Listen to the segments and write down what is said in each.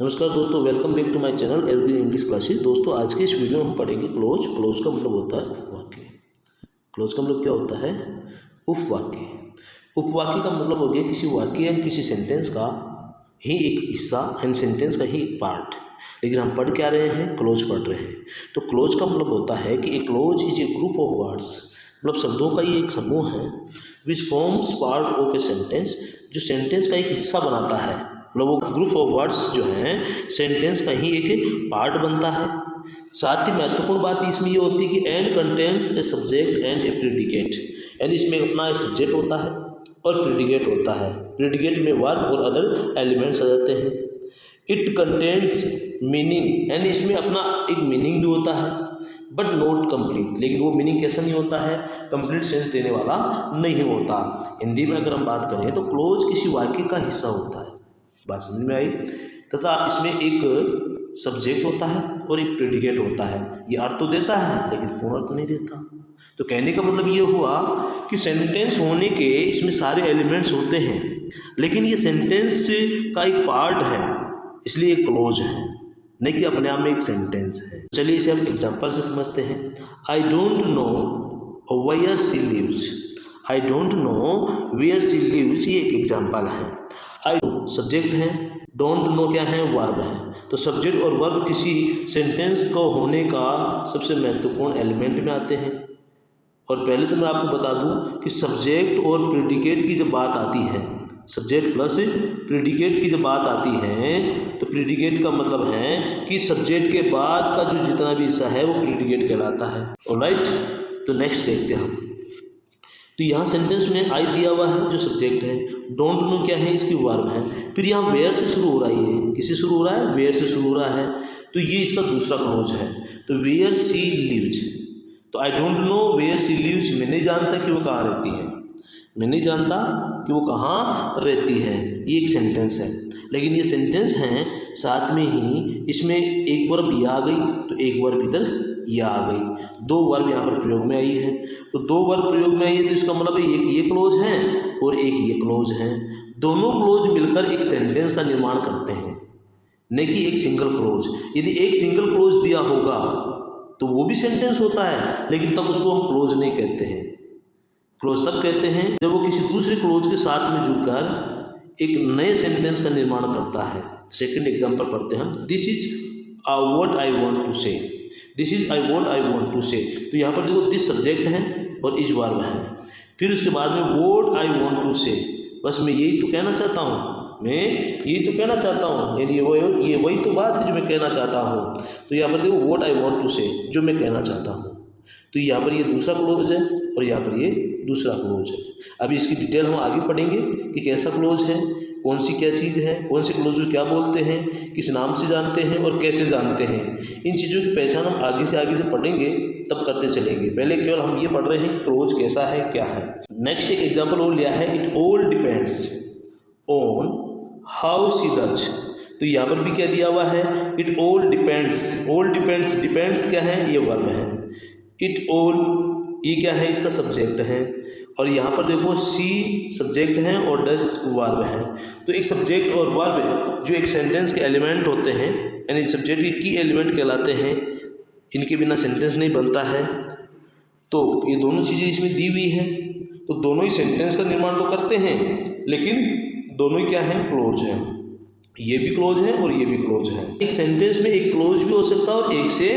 नमस्कार दोस्तों, welcome back to my channel every English classes. दोस्तों आज के इस वीडियो में हम पढ़ेंगे क्लोज। क्लोज का मतलब होता है वाक्य। क्लोज का मतलब क्या होता है? उपवाक्य। उपवाक्य का मतलब हो गया किसी वाक्य या किसी सेंटेंस का ही एक हिस्सा एंड सेंटेंस का ही एक पार्ट। लेकिन हम पढ़ क्या रहे हैं? क्लोज पढ़ रहे हैं। तो क्लोज का मतलब होता है कि a clause is a group of words, मतलब शब्दों का ही एक समूह है which forms part of a sentence, जो सेंटेंस का एक हिस्सा बनाता है। मतलब वो ग्रुप ऑफ वर्ड्स जो हैं सेंटेंस का ही एक पार्ट बनता है। साथ ही महत्वपूर्ण बात इसमें ये होती है कि and contents a subject and A predicate, यानी इसमें अपना एक सब्जेक्ट होता है और प्रेडिकेट होता है। प्रेडिकेट में वर्ब और अदर एलिमेंट्स आ जाते हैं। इट कंटेंट्स मीनिंग, यानी इसमें अपना एक मीनिंग भी होता है बट नॉट कंप्लीट, लेकिन वो मीनिंग कैसा नहीं होता है? कंप्लीट सेंस देने वाला नहीं होता। हिंदी में अगर हम बात करें तो क्लोज किसी वाक्य का हिस्सा होता है। बात समझ में आई? तथा इसमें एक सब्जेक्ट होता है और एक प्रेडिकेट होता है। ये अर्थ तो देता है लेकिन पूर्ण अर्थ नहीं देता। तो कहने का मतलब ये हुआ कि सेंटेंस होने के इसमें सारे एलिमेंट्स होते हैं, लेकिन ये सेंटेंस का एक पार्ट है, इसलिए एक क्लोज है, नहीं कि अपने आप में एक सेंटेंस है। चलिए इसे हम एग्जांपल से समझते हैं। I don't know where she lives. I don't know where she lives, ये एक एग्जांपल है। आई सब्जेक्ट है, डोंट नो क्या है? वर्ब है। तो सब्जेक्ट और वर्ब किसी सेंटेंस को होने का सबसे महत्वपूर्ण एलिमेंट में आते हैं। और पहले तो मैं आपको बता दूं कि सब्जेक्ट और प्रेडिकेट की जब बात आती है, सब्जेक्ट प्लस प्रेडिकेट की जब बात आती है, तो प्रेडिकेट का मतलब है कि सब्जेक्ट के बाद का जो जितना भी हिस्सा है वो प्रेडिकेट कहलाता है। ऑलराइट, तो नेक्स्ट देखते हैं हम। तो यहाँ सेंटेंस में आई दिया हुआ है जो सब्जेक्ट है, डोंट नो क्या है? इसकी वर्ब है। फिर यहाँ वेयर से शुरू हो रही है, किससे शुरू हो रहा है? वेयर से शुरू हो रहा है, तो ये इसका दूसरा क्लोज है। तो वेयर शी लिव्स, तो I don't know where she lives, मैं नहीं जानता कि वो कहाँ रहती है, मैं नहीं जानता कि वो कहाँ रहती है। ये एक सेंटेंस है, लेकिन ये सेंटेंस है साथ में ही इसमें एक वर्ब ये आ गई तो एक वर्ब इधर ये आ गई। दो वर्ब यहाँ पर प्रयोग में आई है, तो दो वर्ब प्रयोग में आई है, तो इसका मतलब एक ये क्लोज है और एक ये क्लोज है। दोनों क्लोज मिलकर एक सेंटेंस का निर्माण करते हैं, नहीं कि एक सिंगल क्लोज। यदि एक सिंगल क्लोज दिया होगा तो वो भी सेंटेंस होता है, लेकिन तब उसको हम क्लोज नहीं कहते हैं। क्लोज तब कहते हैं जब वो किसी दूसरे क्लोज के साथ में जुड़कर एक नए सेंटेंस का निर्माण करता है। सेकंड एग्जांपल पढ़ते हैं हम। This is what I want to say. This is what I want to say, तो यहाँ पर देखो दिस सब्जेक्ट है और इज वर्ब है। फिर उसके बाद में व्हाट आई वांट टू से, बस मैं यही तो कहना चाहता हूँ, मैं यही तो कहना चाहता हूँ, यानी ये वही तो बात है जो मैं कहना चाहता हूँ। तो यहाँ पर देखो व्हाट आई वांट टू से, जो मैं कहना चाहता हूँ। तो यहाँ पर ये दूसरा क्लोज है और यहाँ पर ये दूसरा क्लोज है। अभी इसकी डिटेल हम आगे पढ़ेंगे कि कैसा क्लोज है, कौन सी क्या चीज़ है, कौन से क्लोज को क्या बोलते हैं, किस नाम से जानते हैं और कैसे जानते हैं। इन चीज़ों की पहचान हम आगे से आगे जब पढ़ेंगे तब करते चलेंगे। पहले केवल हम ये पढ़ रहे हैं क्लोज कैसा है, क्या है। नेक्स्ट एक एग्जाम्पल और लिया है, it all depends on how she does. तो यहाँ पर भी क्या दिया हुआ है? It all depends. All depends, depends क्या है? ये वर्ब है। इट ऑल ये क्या है? इसका सब्जेक्ट है। और यहाँ पर देखो सी सब्जेक्ट है और डज वर्ब है। तो एक सब्जेक्ट और वर्ब जो एक सेंटेंस के एलिमेंट होते हैं, यानी सब्जेक्ट के की एलिमेंट कहलाते हैं, इनके बिना सेंटेंस नहीं बनता है। तो ये दोनों चीज़ें इसमें दी हुई हैं, तो दोनों ही सेंटेंस का निर्माण तो करते हैं, लेकिन दोनों ही क्या हैं? क्लोज हैं। ये भी क्लोज है और ये भी क्लोज है। एक सेंटेंस में एक क्लोज भी हो सकता है और एक से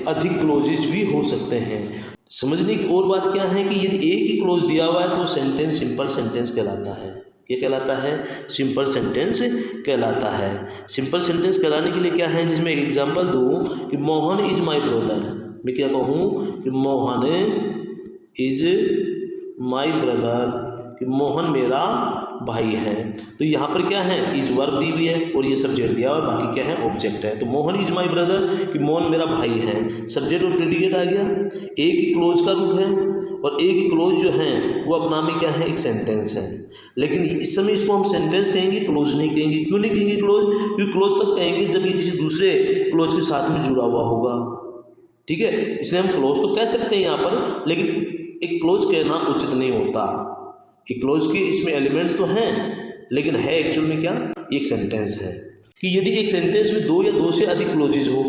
अधिक क्लोजेस भी हो सकते हैं। समझने की और बात क्या है कि यदि एक ही क्लोज दिया हुआ है तो सेंटेंस सिंपल सेंटेंस कहलाता है। ये कहलाता है सिंपल सेंटेंस कहलाता है। सिंपल सेंटेंस कहलाने के लिए क्या है, जिसमें एक एग्जांपल दूं कि मोहन इज माय ब्रदर। मैं क्या कहूँ कि मोहन इज माय ब्रदर, कि मोहन मेरा भाई है। तो यहाँ पर क्या है? इज वर्ब दी हुई है और ये सब्जेक्ट दिया और बाकी क्या है? ऑब्जेक्ट है। तो मोहन इज माय ब्रदर, कि मोहन मेरा भाई है, सब्जेक्ट और प्रेडिकेट आ गया। एक ही क्लोज का रूप है और एक ही क्लोज जो है वो अपना में क्या है? एक सेंटेंस है। लेकिन इस समय इसको हम सेंटेंस कहेंगे, क्लोज नहीं कहेंगे। क्यों नहीं कहेंगे क्लोज? क्योंकि क्लोज तब कहेंगे जब ये किसी दूसरे क्लोज के साथ में जुड़ा हुआ होगा। ठीक है, इसलिए हम क्लोज तो कह सकते हैं यहाँ पर, लेकिन एक क्लोज कहना उचित नहीं होता। कि क्लोज के इसमें एलिमेंट्स तो हैं, लेकिन है एक्चुअल में क्या? एक सेंटेंस है। कि यदि एक सेंटेंस में दो या दो से अधिक क्लोजेज हो,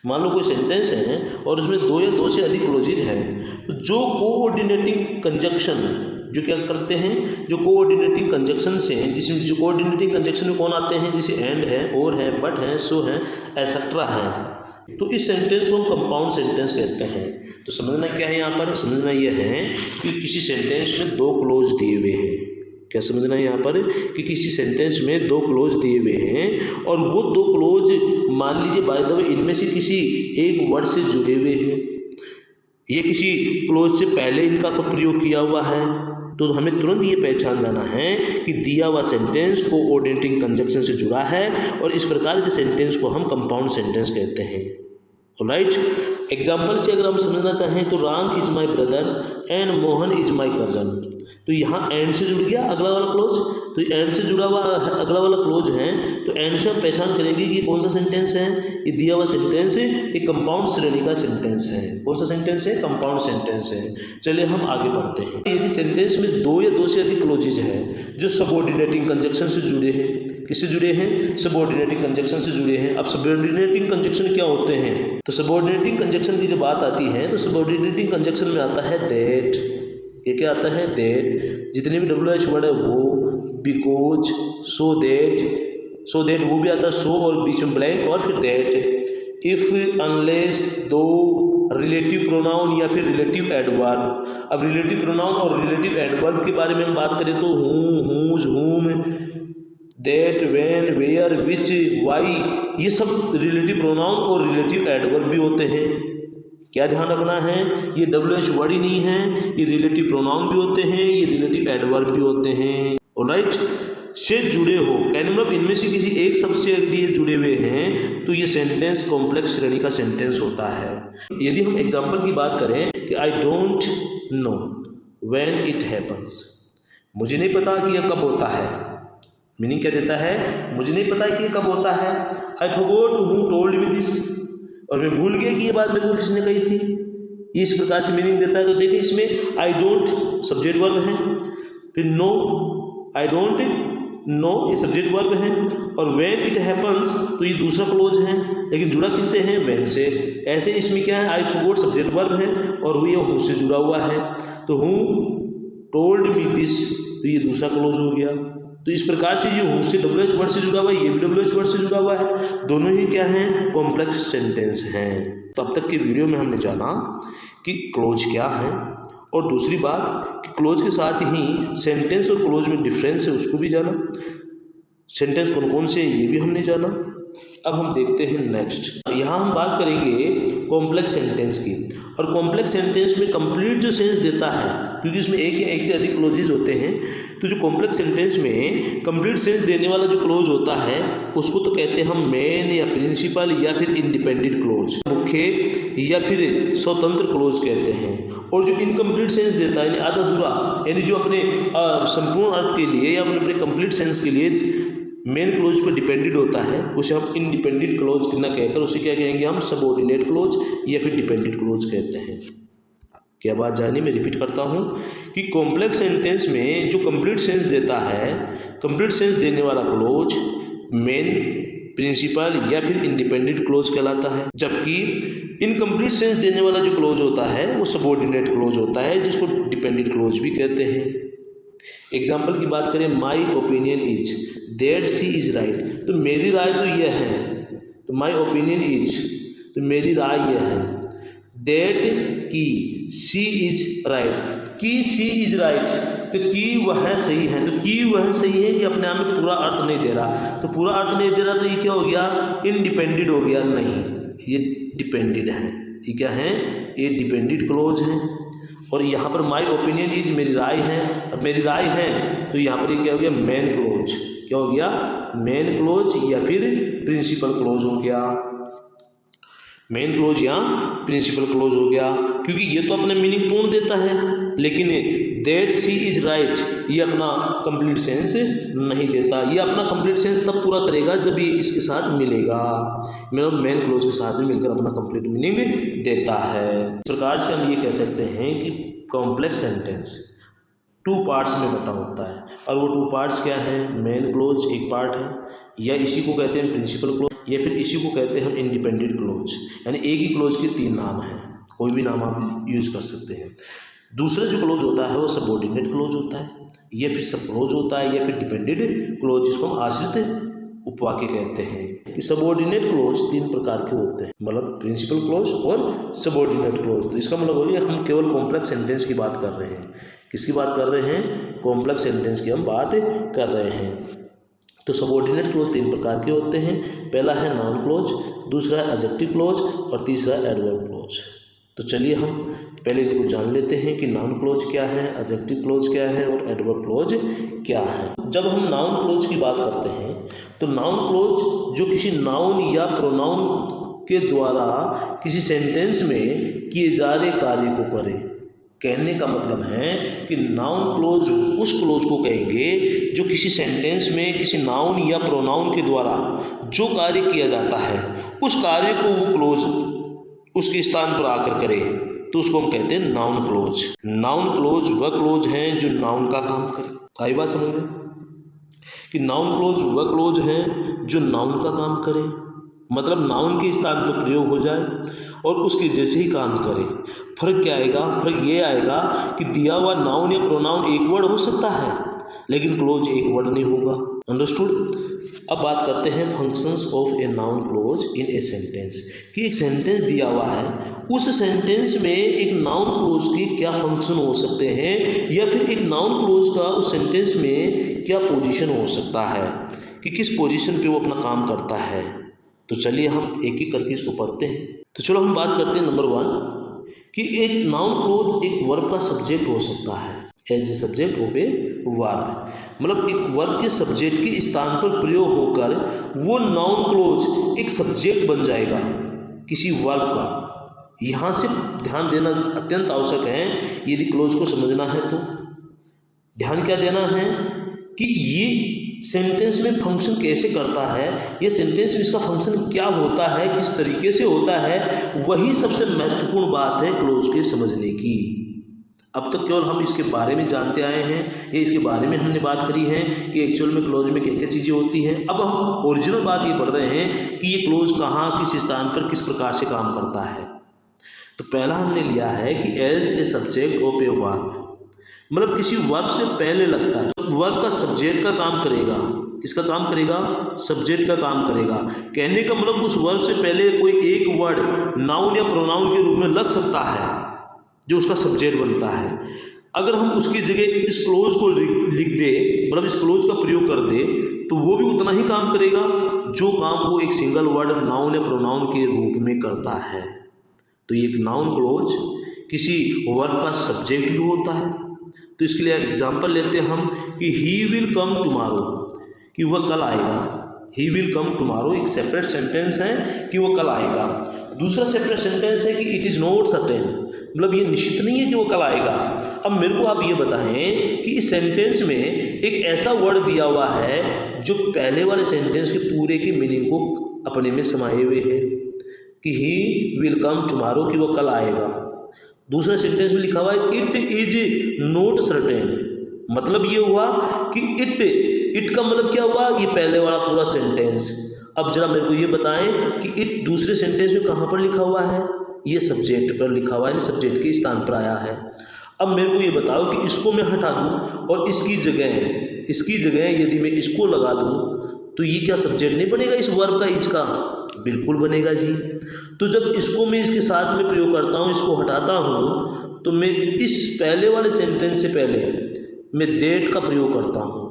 मान लो कोई सेंटेंस है और उसमें दो या दो से अधिक क्लोजेज है, तो जो कोऑर्डिनेटिंग कंजक्शन, जो क्या करते हैं, जो कोऑर्डिनेटिंग कंजक्शन से, जिसमें जो कोऑर्डिनेटिंग कंजक्शन में कौन आते हैं, जैसे एंड है, और है, बट है, सो है, एसेट्रा है, तो इस सेंटेंस को हम कंपाउंड सेंटेंस कहते हैं। तो समझना क्या है, यहाँ पर समझना यह है कि किसी सेंटेंस में दो क्लोज दिए हुए हैं। क्या समझना है यहाँ पर कि किसी सेंटेंस में दो क्लोज दिए हुए हैं और वो दो क्लोज मान लीजिए बाय द वे इनमें से किसी एक वर्ड से जुड़े हुए हैं, ये किसी क्लोज से पहले इनका प्रयोग किया हुआ है, तो हमें तुरंत ये पहचान जाना है कि दिया हुआ सेंटेंस कोऑर्डिनेटिंग कंजक्शन से जुड़ा है और इस प्रकार के सेंटेंस को हम कंपाउंड सेंटेंस कहते हैं। ऑलराइट, एग्जाम्पल से अगर हम समझना चाहें तो Ram is my brother and Mohan is my cousin, तो यहाँ एंड से जुड़ गया अगला वाला क्लोज, तो एंड से जुड़ा हुआ अगला वाला क्लोज है, तो एंड से हम पहचान करेंगे कि कौन सा सेंटेंस है, ये दिया हुआ सेंटेंस है, ये कंपाउंड श्रेणी का सेंटेंस है। कौन सा सेंटेंस है, कंपाउंड सेंटेंस है। चलिए हम आगे बढ़ते हैं। यदि सेंटेंस में दो या दो से अधिक क्लोजेज है जो सबऑर्डिनेटिंग कंजक्शन से जुड़े हैं, किससे जुड़े हैं, सबऑर्डिनेटिंग कंजक्शन से जुड़े हैं। अब सबऑर्डिनेटिंग कंजक्शन क्या होते हैं, तो सबऑर्डिनेटिंग कंजक्शन की जब बात आती है तो सबऑर्डिनेटिंग कंजक्शन में आता है दैट, ये क्या आता है, दैट, जितने भी WH वर्ड है वो, बिकॉज, सो दैट वो भी आता है, सो और बीच में ब्लैंक और फिर दैट, इफ, अनलेस, दो, रिलेटिव प्रोनाउन या फिर रिलेटिव एडवर्ब। अब रिलेटिव प्रोनाउन और रिलेटिव एडवर्ब के बारे में हम बात करें तो who, whose, whom, that, when, where, which, why, ये सब रिलेटिव प्रोनाउन और रिलेटिव एडवर्ब भी होते हैं। क्या ध्यान रखना है, ये WH वर्ड ही नहीं है, ये रिलेटिव प्रोनाउन भी होते हैं, ये रिलेटिव एडवर्ब भी होते हैं। ऑलराइट, से जुड़े हो, कहने मतलब इनमें से किसी एक शब्द से यदि ये जुड़े हुए हैं तो ये सेंटेंस कॉम्प्लेक्स श्रेणी का सेंटेंस होता है। यदि हम एग्जाम्पल की बात करें कि आई don't know when it happens, मुझे नहीं पता कि यह कब होता है। मीनिंग क्या देता है, मुझे नहीं पता कि ये कब होता है। I forgot who told me this, और मैं भूल गया कि ये बात मेरे को किसने कही थी। इस प्रकार से मीनिंग देता है। तो देखिए इसमें आई डोंट सब्जेक्ट वर्ब है, फिर नो, आई डोंट नो ये सब्जेक्ट वर्ब है, और व्हेन इट हैपन्स तो ये दूसरा क्लोज है, लेकिन जुड़ा किससे है, व्हेन से। ऐसे इसमें क्या है, आई फॉरगॉट सब्जेक्ट वर्ब है और ये हु से जुड़ा हुआ है, तो हु टोल्ड मी दिस तो ये दूसरा क्लोज हो गया। तो इस प्रकार से ये हु से WH वर्ड से जुड़ा हुआ है, ये भी WH वर्ड से जुड़ा हुआ है, दोनों ही क्या हैं, कॉम्प्लेक्स सेंटेंस हैं। तो अब तक की वीडियो में हमने जाना कि क्लोज क्या है, और दूसरी बात कि क्लोज के साथ ही सेंटेंस और क्लोज में डिफरेंस है उसको भी जाना, सेंटेंस कौन कौन से हैं ये भी हमने जाना। अब हम देखते हैं नेक्स्ट, यहाँ हम बात करेंगे कॉम्प्लेक्स सेंटेंस की। और कॉम्प्लेक्स सेंटेंस में कंप्लीट जो सेंस देता है, क्योंकि उसमें एक या एक से अधिक क्लोजेज होते हैं, तो जो कॉम्प्लेक्स सेंटेंस में कंप्लीट सेंस देने वाला जो क्लोज होता है उसको तो कहते हैं हम मेन या प्रिंसिपल या फिर इंडिपेंडेंट क्लोज, मुख्य या फिर स्वतंत्र क्लोज कहते हैं। और जो इनकम्प्लीट सेंस देता है, यानी आधा अधूरा, यानी जो अपने संपूर्ण अर्थ के लिए या अपने कंप्लीट सेंस के लिए मेन क्लोज पर डिपेंडेंट होता है, उसे हम इंडिपेंडेंट क्लोज न कहकर उसे क्या कहेंगे, हम सबऑर्डिनेट क्लोज या फिर डिपेंडेंट क्लोज कहते हैं। क्या बात जानी, मैं रिपीट करता हूँ कि कॉम्प्लेक्स सेंटेंस में जो कंप्लीट सेंस देता है, कंप्लीट सेंस देने वाला क्लोज मेन, प्रिंसिपल या फिर इंडिपेंडेंट क्लोज कहलाता है, जबकि इनकम्प्लीट सेंस देने वाला जो क्लोज होता है वो सबऑर्डिनेट क्लोज होता है, जिसको डिपेंडेंट क्लोज भी कहते हैं। एग्जाम्पल की बात करें, my opinion is that she is right, तो मेरी राय तो यह है, तो माई ओपिनियन इज, तो मेरी राय यह है, दैट की सी इज राइट, की सी इज राइट, तो की वह सही है, तो की वह सही है, ये अपने आप में पूरा अर्थ नहीं दे रहा, तो पूरा अर्थ नहीं दे रहा तो ये क्या हो गया, इनडिपेंडेंट हो गया, नहीं ये डिपेंडेंट है, ये क्या है, ये डिपेंडेंट क्लोज है। और यहाँ पर माई ओपिनियन इज, मेरी राय है, अब मेरी राय है तो यहाँ पर ये क्या हो गया, मेन क्लोज, क्या हो गया, मेन क्लोज या फिर प्रिंसिपल क्लोज हो गया, मेन क्लोज या प्रिंसिपल क्लोज हो गया, क्योंकि ये तो अपना मीनिंग पूर्ण देता है, लेकिन दैट शी इज राइट ये अपना कंप्लीट सेंस नहीं देता। ये अपना कंप्लीट सेंस तब पूरा करेगा जब ये इसके साथ मिलेगा, मतलब मेन क्लोज के साथ में मिलकर अपना कंप्लीट मीनिंग देता है। इस प्रकार से हम ये कह सकते हैं कि कॉम्प्लेक्स सेंटेंस 2 पार्ट्स में बटा होता है, और वो 2 पार्ट्स क्या है, मेन क्लोज एक पार्ट है या इसी को कहते हैं प्रिंसिपल क्लोज, या फिर इसी को कहते हैं हम इंडिपेंडेंट क्लोज। यानी एक ही क्लोज के 3 नाम हैं, कोई भी नाम आप यूज कर सकते हैं। दूसरा जो क्लोज होता है वो सबऑर्डिनेट क्लोज होता है, या फिर सब क्लोज होता है, या फिर डिपेंडेंट क्लोज, जिसको हम आश्रित उपवाक्य कहते हैं। कि सबऑर्डिनेट क्लोज 3 प्रकार के होते हैं, मतलब प्रिंसिपल क्लोज और सबऑर्डिनेट क्लोज। तो इसका मतलब हो गया हम केवल कॉम्प्लेक्स सेंटेंस की बात कर रहे हैं। किसकी बात कर रहे हैं? कॉम्प्लेक्स सेंटेंस की हम बात कर रहे हैं। तो सबऑर्डिनेट क्लोज 3 प्रकार के होते हैं। पहला है नाउन क्लोज, दूसरा है एडजेक्टिव क्लोज और तीसरा एडवर्ब क्लोज। तो चलिए हम पहले इनको जान लेते हैं कि नाउन क्लोज क्या है, एडजेक्टिव क्लोज क्या है और एडवर्ब क्लोज क्या है। जब हम नाउन क्लोज की बात करते हैं तो नाउन क्लोज जो किसी नाउन या प्रोनाउन के द्वारा किसी सेंटेंस में किए जा रहे कार्य को करे। कहने का मतलब है कि नाउन क्लोज उस क्लोज को कहेंगे जो किसी सेंटेंस में किसी नाउन या प्रोनाउन के द्वारा जो कार्य किया जाता है उस कार्य को वो क्लोज उसके स्थान पर आकर करे, तो उसको हम कहते हैं नाउन क्लोज। नाउन क्लोज वह क्लोज हैं जो नाउन का काम करे। आई बात समझ में कि नाउन क्लोज वह क्लोज हैं जो नाउन का काम करे, मतलब नाउन के स्थान पर प्रयोग हो जाए और उसके जैसे ही काम करे। फर्क क्या आएगा? फर्क ये आएगा कि दिया हुआ नाउन या प्रोनाउन एक वर्ड हो सकता है लेकिन क्लोज एक वर्ड नहीं होगा। अंडरस्टूड? अब बात करते हैं functions of a noun close in a sentence. कि एक सेंटेंस दिया हुआ है, उस सेंटेंस में एक नाउन क्लोज के क्या फंक्शन हो सकते हैं, या फिर एक नाउन क्लोज का उस सेंटेंस में क्या पोजीशन हो सकता है, कि किस पोजीशन पे वो अपना काम करता है। तो चलिए हम एक एक करके इसको पढ़ते हैं। तो चलो हम बात करते हैं नंबर 1 कि एक नाउन क्लोज एक वर्ब का सब्जेक्ट हो सकता है, as a subject of a verb. मतलब एक वर्ब के सब्जेक्ट के स्थान पर प्रयोग होकर वो नाउन क्लोज एक सब्जेक्ट बन जाएगा किसी वर्ब का। यहाँ से ध्यान देना अत्यंत आवश्यक है यदि क्लोज को समझना है तो। ध्यान क्या देना है कि ये सेंटेंस में फंक्शन कैसे करता है, ये सेंटेंस में इसका फंक्शन क्या होता है, किस तरीके से होता है, वही सबसे महत्वपूर्ण बात है क्लोज के समझने की। अब तक केवल हम इसके बारे में जानते आए हैं, या इसके बारे में हमने बात करी है कि एक्चुअल में क्लोज में क्या क्या चीज़ें होती हैं। अब हम ओरिजिनल बात ये पढ़ रहे हैं कि ये क्लोज कहाँ, किस स्थान पर, किस प्रकार से काम करता है। तो पहला हमने लिया है कि as a subject of a verb, मतलब किसी वर्ब से पहले लगता है। वर्ब का सब्जेक्ट का काम करेगा। किसका काम करेगा? सब्जेक्ट का काम करेगा। कहने का मतलब उस वर्ब से पहले कोई एक वर्ड नाउन या प्रोनाउन के रूप में लग सकता है जो उसका सब्जेक्ट बनता है। अगर हम उसकी जगह इस क्लोज को लिख दे, मतलब इस क्लोज का प्रयोग कर दे, तो वो भी उतना ही काम करेगा जो काम वो एक सिंगल वर्ड नाउन या प्रोनाउन के रूप में करता है। तो ये एक नाउन क्लोज किसी वर्ब का सब्जेक्ट भी होता है। तो इसके लिए एग्जांपल लेते हैं हम कि ही विल कम टुमारो, कि वह कल आएगा। ही विल कम टुमारो एक सेपरेट सेंटेंस है कि वो कल आएगा। दूसरा सेपरेट सेंटेंस है कि इट इज़ नॉट सर्टेन, मतलब ये निश्चित नहीं है कि वो कल आएगा। अब मेरे को आप ये बताएं कि इस सेंटेंस में एक ऐसा वर्ड दिया हुआ है जो पहले वाले सेंटेंस के पूरे की मीनिंग को अपने में समाये हुए है कि ही विल कम टुमारो, कि वो कल आएगा। दूसरे सेंटेंस में लिखा हुआ है इट इज नॉट सर्टेन, मतलब ये हुआ कि इट का मतलब क्या हुआ? ये पहले वाला पूरा सेंटेंस। अब जरा मेरे को ये बताएं कि इट दूसरे सेंटेंस में कहाँ पर लिखा हुआ है? ये सब्जेक्ट पर लिखा हुआ है, सब्जेक्ट के स्थान पर आया है। अब मेरे को ये बताओ कि इसको मैं हटा दूं और इसकी जगह यदि मैं इसको लगा दूं तो ये क्या सब्जेक्ट नहीं बनेगा इस वर्ब का, इज का? बिल्कुल बनेगा जी। तो जब इसको मैं इसके साथ में प्रयोग करता हूँ, इसको हटाता हूँ, तो मैं इस पहले वाले सेंटेंस से पहले मैं दैट का प्रयोग करता हूँ,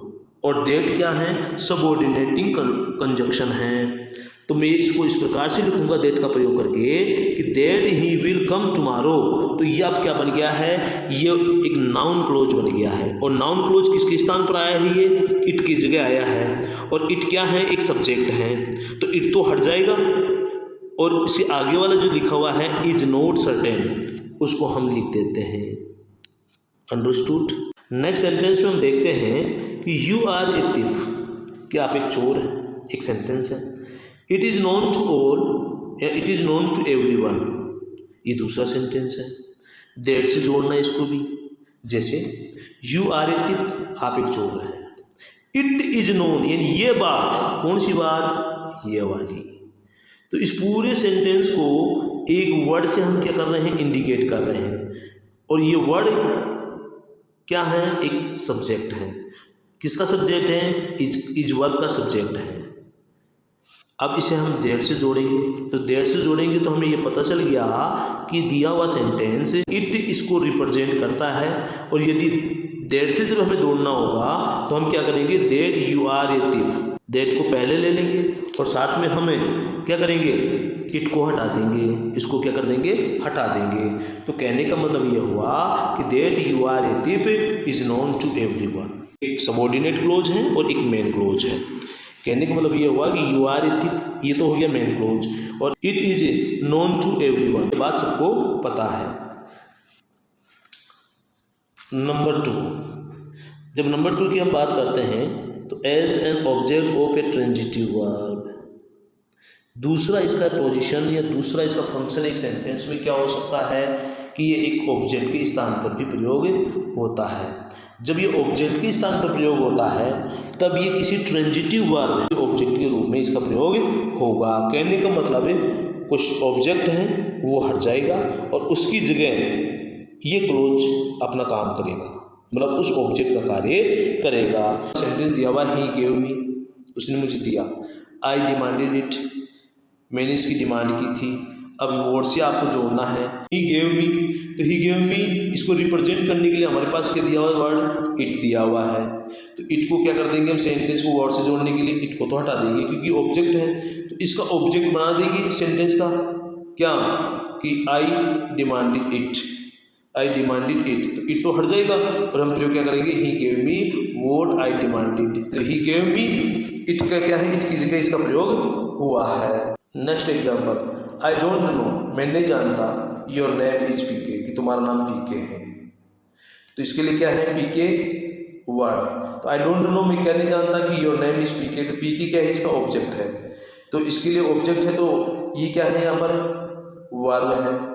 और दैट क्या है? सबऑर्डिनेटिंग कंजक्शन है। तो मैं इसको इस प्रकार से लिखूंगा दैट का प्रयोग करके कि that he will come tomorrow. तो ये अब क्या बन गया है? ये एक नाउन क्लोज बन गया है। और नाउन क्लोज किसके स्थान पर आया है? ये इट की जगह आया है। और इट क्या है? एक सब्जेक्ट है, तो इट तो हट जाएगा और इसके आगे वाला जो लिखा हुआ है इज नॉट सर्टेन, उसको हम लिख देते हैं। अंडरस्टूड? नेक्स्ट सेंटेंस में हम देखते हैं कि यू आर ए थिफ, कि आप एक चोर हैं। एक सेंटेंस है। It is known to all या it is known to everyone, ये दूसरा सेंटेंस है। दैट से जोड़ना इसको भी, जैसे यू आर ए थिफ, आप एक चोर हैं। इट इज नोन, यानी ये बात, कौन सी बात, ये वाली। तो इस पूरे सेंटेंस को एक वर्ड से हम क्या कर रहे हैं, इंडिकेट कर रहे हैं, और ये वर्ड क्या है, एक सब्जेक्ट है। किसका सब्जेक्ट है, इज वर्ब का सब्जेक्ट है। अब इसे हम दैट से जोड़ेंगे, तो दैट से जोड़ेंगे तो हमें ये पता चल गया कि दिया हुआ सेंटेंस इट इसको रिप्रेजेंट करता है, और यदि दैट से जब हमें जोड़ना होगा तो हम क्या करेंगे, that you are a thief, that को पहले ले लेंगे और साथ में हमें क्या करेंगे, इट को हटा देंगे, इसको क्या कर देंगे, हटा देंगे। तो कहने का मतलब ये हुआ कि that you are a thief is known to everyone. एक सबऑर्डिनेट क्लोज है और एक मेन क्लोज है। कहने का मतलब ये हुआ कि यू आर ए थिफ, ये तो हो गया मेन क्लोज, और it is known to everyone, ये बात सबको पता है। नंबर 2, जब नंबर 2 की हम बात करते हैं तो as an object of a transitive verb, दूसरा इसका पोजीशन या दूसरा इसका फंक्शन एक सेंटेंस में क्या हो सकता है कि ये एक ऑब्जेक्ट के स्थान पर भी प्रयोग होता है। जब ये ऑब्जेक्ट के स्थान पर प्रयोग होता है तब ये किसी ट्रांजिटिव वर्ब ऑब्जेक्ट के रूप में इसका प्रयोग होगा। कहने का मतलब है कुछ ऑब्जेक्ट है वो हट जाएगा और उसकी जगह ये क्लोज अपना काम करेगा, मतलब उस ऑब्जेक्ट का कार्य करेगा। सेंटेंस दिया हुआ ही गेव मी, उसने मुझे दिया, आई डिमांडेड इट, मैंने इसकी डिमांड की थी। अब वर्ड से आपको जोड़ना है, ही गेव मी, तो ही गेव मी इसको रिप्रेजेंट करने के लिए हमारे पास क्या दिया हुआ है, वर्ड इट दिया हुआ है। तो इट को क्या कर देंगे हम, सेंटेंस को वर्ड से जोड़ने के लिए इट को तो हटा देंगे क्योंकि ऑब्जेक्ट है, तो इसका ऑब्जेक्ट बना देंगे सेंटेंस का क्या, कि I demanded it, I demanded it, तो इट तो हट जाएगा और हम प्रयोग क्या करेंगे, he gave me what I demanded, तो ही गेव मी इट का क्या है, इट की जगह इसका प्रयोग हुआ है। Next example, I don't no, मैं नहीं जानता, योर नेम इज पीके, कि तुम्हारा नाम पीके है। तो इसके लिए क्या है, पीके वर्ड, तो आई डोंट नो मैं क्या नहीं जानता कि योर नेम इज पीके, तो पीके क्या है, इसका ऑब्जेक्ट है, तो इसके लिए ऑब्जेक्ट है, तो ये क्या है, यहाँ पर वर्ब है।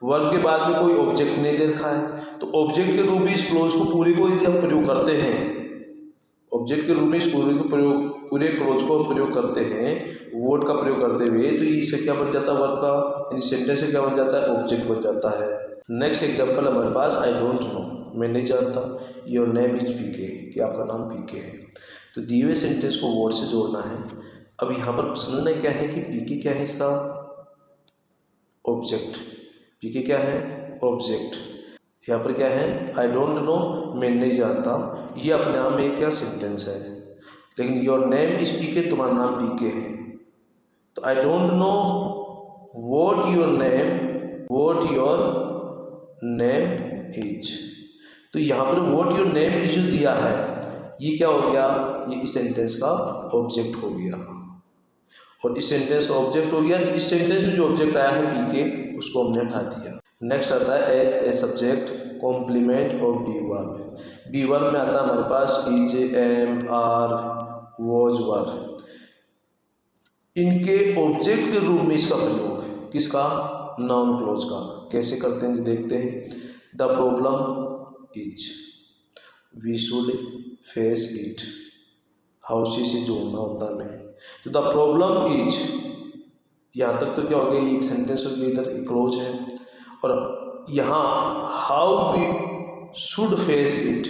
वर्ब के बाद में कोई ऑब्जेक्ट नहीं दे रखा है, तो ऑब्जेक्ट के रूप में इस क्लोज को पूरे को यदि हम प्रयोग करते हैं, ऑब्जेक्ट के रूप में इस पूरे क्लोज को प्रयोग करते हैं वर्ड का प्रयोग करते हुए, तो इससे क्या बन जाता है, वर्ब का इन सेंटेंस से क्या बन जाता है, ऑब्जेक्ट बन जाता है। नेक्स्ट एग्जांपल हमारे पास, आई डोंट नो, मैं नहीं जानता, योर नेम इज पीके, कि आपका नाम पीके है। तो दिए हुए सेंटेंस को वर्ड से जोड़ना है। अब यहाँ पर समझना क्या है कि पीके क्या है, इसका ऑब्जेक्ट, पीके क्या है, ऑब्जेक्ट। यहाँ पर क्या है, आई डोंट नो, मैं नहीं जानता, ये अपने आप में क्या सेंटेंस है, लेकिन योर नेम इज पीके, तुम्हारा नाम पीके है। तो I don't know what your name is, तो यहाँ पर व्हाट योर नेम इज जो दिया है ये क्या हो गया, ये इस सेंटेंस का ऑब्जेक्ट हो गया, और इस सेंटेंस का ऑब्जेक्ट हो गया। इस सेंटेंस में जो ऑब्जेक्ट आया है पीके, उसको हमने हटा दिया। नेक्स्ट आता है as a subject complement of be verb. Be verb में आता है हमारे पास is, am, are, was verb. इनके ऑब्जेक्ट के रूप में इसका प्रयोग किसका, नाउन क्लोज का। कैसे करते हैं देखते हैं। The problem is, we should face it, हाउस से जोड़ना होता है। तो द प्रॉब्लम इज, यहाँ तक तो क्या हो गया, ये एक सेंटेंस हो गया, इधर एक क्लोज है, और यहाँ how we should face it,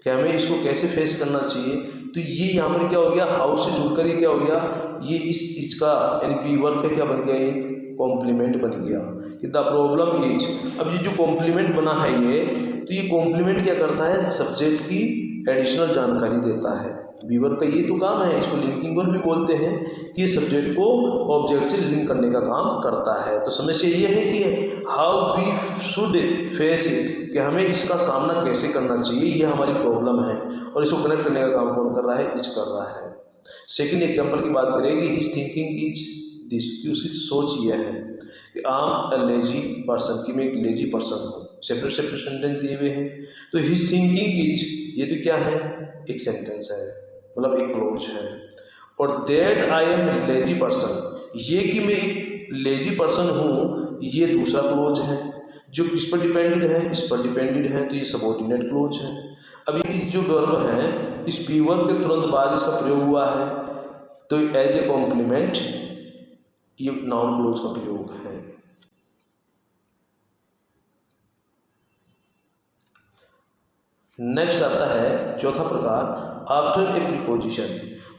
कि हमें इसको कैसे फेस करना चाहिए। तो ये यहाँ पर क्या हो गया, हाउ से जुड़कर ये क्या हो गया, ये इसका यानी बी वर्ब का क्या बन गया, ये कॉम्प्लीमेंट बन गया कि द प्रॉब्लम इज। अब ये जो कॉम्प्लीमेंट बना है ये, तो ये कॉम्प्लीमेंट क्या करता है, सब्जेक्ट की एडिशनल जानकारी देता है। बी वर्ब का ये तो काम है, इसको लिंकिंग वर्ब भी बोलते हैं, कि ये सब्जेक्ट को ऑब्जेक्ट से लिंक करने का काम करता है। तो समस्या ये है कि how we should face it, कि हमें इसका सामना कैसे करना चाहिए, ये हमारी प्रॉब्लम है, और इसको कनेक्ट करने का काम कौन कर रहा है, इज कर रहा है। सेकेंड एग्जाम्पल की बात करेंगे, हिज थिंकिंग इज दिस, कि उसकी सोच ये है कि I am a lazy person, कि मैं एक लेजी पर्सन हूँ। सेपरेट सेंटेंस दिए हुए हैं, तो हिज थिंकिंग इज, ये तो क्या है, एक सेंटेंस है, मतलब एक क्लोज है। और that I am lazy person, ये कि मैं एक लेजी पर्सन हूँ, ये दूसरा क्लोज है, जो किस पर डिपेंडेड है, इस पर डिपेंडेड है, तो ये सबऑर्डिनेट क्लोज है। अभी इस जो वर्ब है, इस बी वर्ब के तुरंत बाद इसका प्रयोग हुआ है, तो एज ए कॉम्प्लीमेंट ये नाउन क्लोज का प्रयोग है। नेक्स्ट आता है चौथा प्रकार, आफ्टर ए प्रीपोजिशन,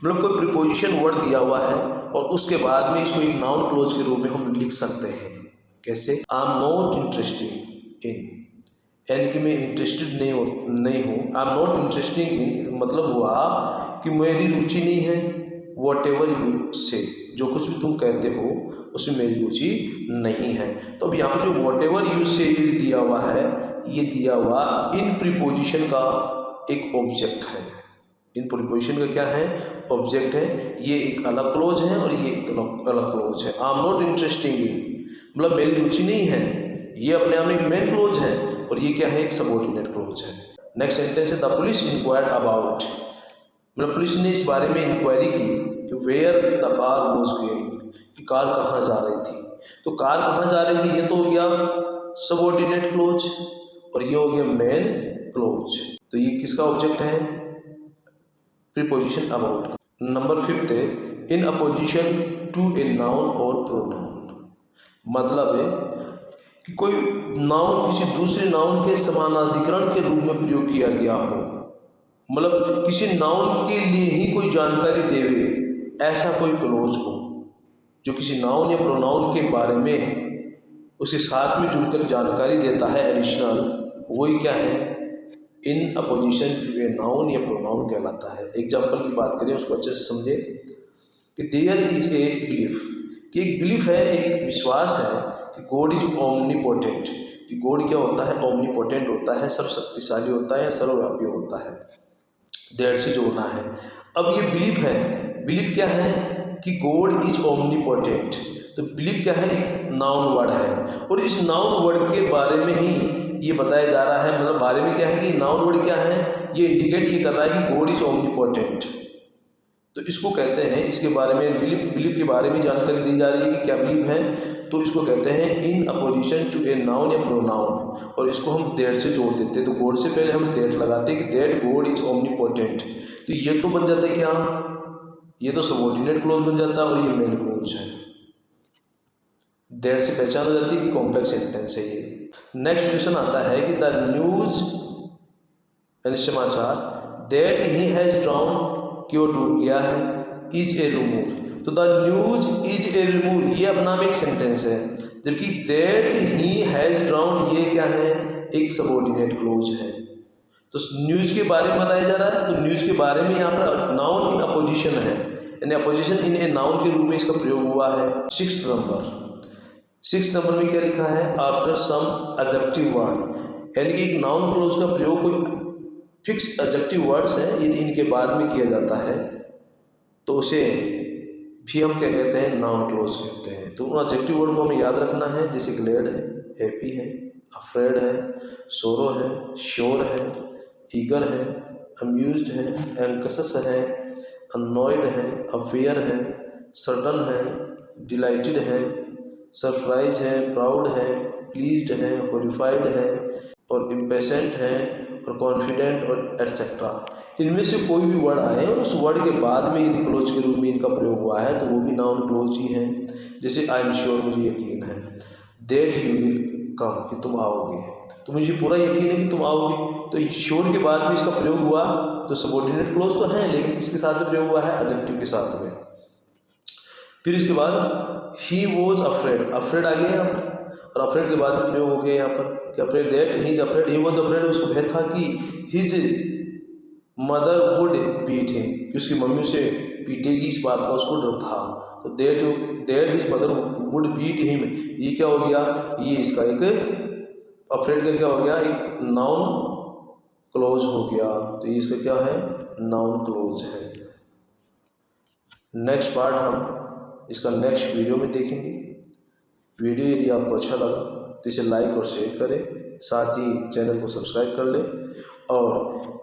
मतलब कोई प्रीपोजिशन वर्ड दिया हुआ है और उसके बाद में इसको एक नाउन क्लोज के रूप में हम लिख सकते हैं। कैसे? I am not interested in, यानी कि मैं इंटरेस्टेड नहीं हूँ। I am not interested in मतलब हुआ कि मेरी रुचि नहीं है। वॉट एवर यू से, जो कुछ भी तुम कहते हो उसमें मेरी रुचि नहीं है। तो अब यहाँ पर जो वॉट एवर यू से दिया हुआ है, ये दिया हुआ इन प्रीपोजिशन का एक ऑब्जेक्ट है। इन प्रीपोजिशन का क्या है? ऑब्जेक्ट है। ये एक अलग क्लोज है और ये एक अलग क्लोज है। I am not interested in मतलब मेरी रुचि नहीं है, ये अपने आप में एक मेन क्लोज है और ये क्या है? एक सबऑर्डिनेट क्लोज है। नेक्स्ट सेंटेंस है, द पुलिस इंक्वायर्ड अबाउट, मतलब पुलिस ने इस बारे में इंक्वायरी की कि where the car was going, कि कार कहाँ जा रही थी। तो कार कहाँ जा रही थी, ये तो हो गया सबऑर्डिनेट क्लोज और ये हो गया मेन क्लोज। तो ये किसका ऑब्जेक्ट है? Preposition about. नंबर 5 है, in apposition to a noun और प्रोनाउन, मतलब है कि कोई नाउन किसी दूसरे नाउन के समानाधिकरण के रूप में प्रयोग किया गया हो, मतलब किसी नाउन के लिए ही कोई जानकारी देवे, ऐसा कोई क्लोज हो जो किसी नाउन या प्रोनाउन के बारे में उसके साथ में जुड़कर जानकारी देता है एडिशनल, वही क्या है? In apposition to a noun या प्रोनाउन कहलाता है। एग्जाम्पल की बात करें, उसको अच्छे से समझे कि देयर इज ए बिलीफ, कि एक बिलीफ है, एक विश्वास है कि गॉड इज ओमनीपोटेंट, कि गॉड क्या होता है? ओमनीपोटेंट होता है, सर्व शक्तिशाली होता है, सर्वव्यापी होता है। देयर से जोड़ना है। अब ये बिलीफ है, बिलीफ क्या है? कि गॉड इज ओमनीपोटेंट, तो बिलीफ क्या है? एक नाउन वर्ड है और इस नाउन वर्ड के बारे में ही ये बताया जा रहा है, मतलब बारे में क्या है कि नाउन वर्ड क्या है? ये इंडिकेट ये कर रहा है कि गॉड इज ओमनीपोटेंट। तो इसको कहते हैं, इसके बारे में बिलीफ के बारे में जानकारी दी जा रही है कि क्या बिलीफ है, तो इसको कहते हैं in apposition to a noun या प्रोनाउन, और इसको हम दैट से जोड़ देते हैं। तो गॉड से पहले हम दैट लगाते हैं कि दैट गॉड इज ओमनीपोटेंट, तो ये तो बन जाता है क्या? ये तो सबऑर्डिनेट क्लोज बन जाता है और ये मेन क्लोज है। दैट से पहचान हो जाती है कि कॉम्प्लेक्स सेंटेंस है ये। नेक्स्ट क्वेश्चन आता है कि द न्यूज यानी समाचार, दैट ही हैज ड्राउन कि वो डूब गया है, इज ए रूमर, तो the news is a rumour ये अपना में एक सेंटेंस है, जबकि दैट ही हैज ड्राउन ये क्या है? एक सबऑर्डिनेट क्लोज है। तो न्यूज के बारे में बताया जा रहा है, तो न्यूज के बारे में यहाँ पर नाउन इन अपोजिशन है, यानी अपोजिशन इन ए नाउन के रूप में इसका प्रयोग हुआ है। 6 नंबर में क्या लिखा है? आफ्टर सम एडजेक्टिव वर्ड, यानी कि एक नाउन क्लोज का प्रयोग कोई फिक्स एडजेक्टिव वर्ड्स है यदि इनके बाद में किया जाता है तो उसे भी हम क्या कहते हैं? नाउन क्लोज कहते हैं। तो उन एडजेक्टिव वर्ड को हमें याद रखना है, जैसे ग्लैड है, हैप्पी है, अफ्रेड है, सोरो है, श्योर है, ईगर है, अम्यूज्ड है, एंक्शस है, अननॉयड है, अवेयर है, सर्टन है, डिलाइटेड है, सरप्राइज है, प्राउड है, प्लीज्ड है, हॉरिफाइड है और इम्पेशेंट है और कॉन्फिडेंट और एटसेट्रा। इनमें से कोई भी वर्ड आए और उस वर्ड के बाद में यदि क्लोज के रूप में इनका प्रयोग हुआ है तो वो भी नाउन क्लोज ही है। जैसे आई एम श्योर, मुझे यकीन है, दैट यू विल कम कि तुम आओगे, तो मुझे पूरा यकीन है कि तुम आओगे, तो श्योर के बाद में इसका प्रयोग हुआ तो सबऑर्डिनेट क्लोज तो है, लेकिन किसके साथ में प्रयोग हुआ है? एडजेक्टिव के साथ में। फिर इसके बाद ही वॉज अफ्रेड, अफ्रेड आ गया यहाँ पर, और अफ्रेड के बाद में प्रयोग हो गया यहाँ पर कि afraid that he is afraid, he was afraid, उसको भय था कि his mother would beat him, कि उसकी मम्मी उसे पीटेगी, इस बात का उसको डर था। तो that his mother would beat him, ये क्या हो गया? ये इसका एक अफ्रेड का क्या हो गया? एक नाउन क्लोज हो गया, तो ये इसका क्या है? नाउन क्लोज है। नेक्स्ट पार्ट हम इसका नेक्स्ट वीडियो में देखेंगे। वीडियो यदि आपको अच्छा लगा तो इसे लाइक और शेयर करें, साथ ही चैनल को सब्सक्राइब कर लें और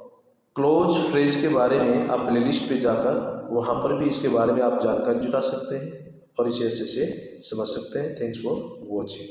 क्लोज फ्रेज के बारे में आप प्लेलिस्ट पे जाकर वहाँ पर भी इसके बारे में आप जानकारी जुटा सकते हैं और इसे अच्छे से समझ सकते हैं। Thanks for watching.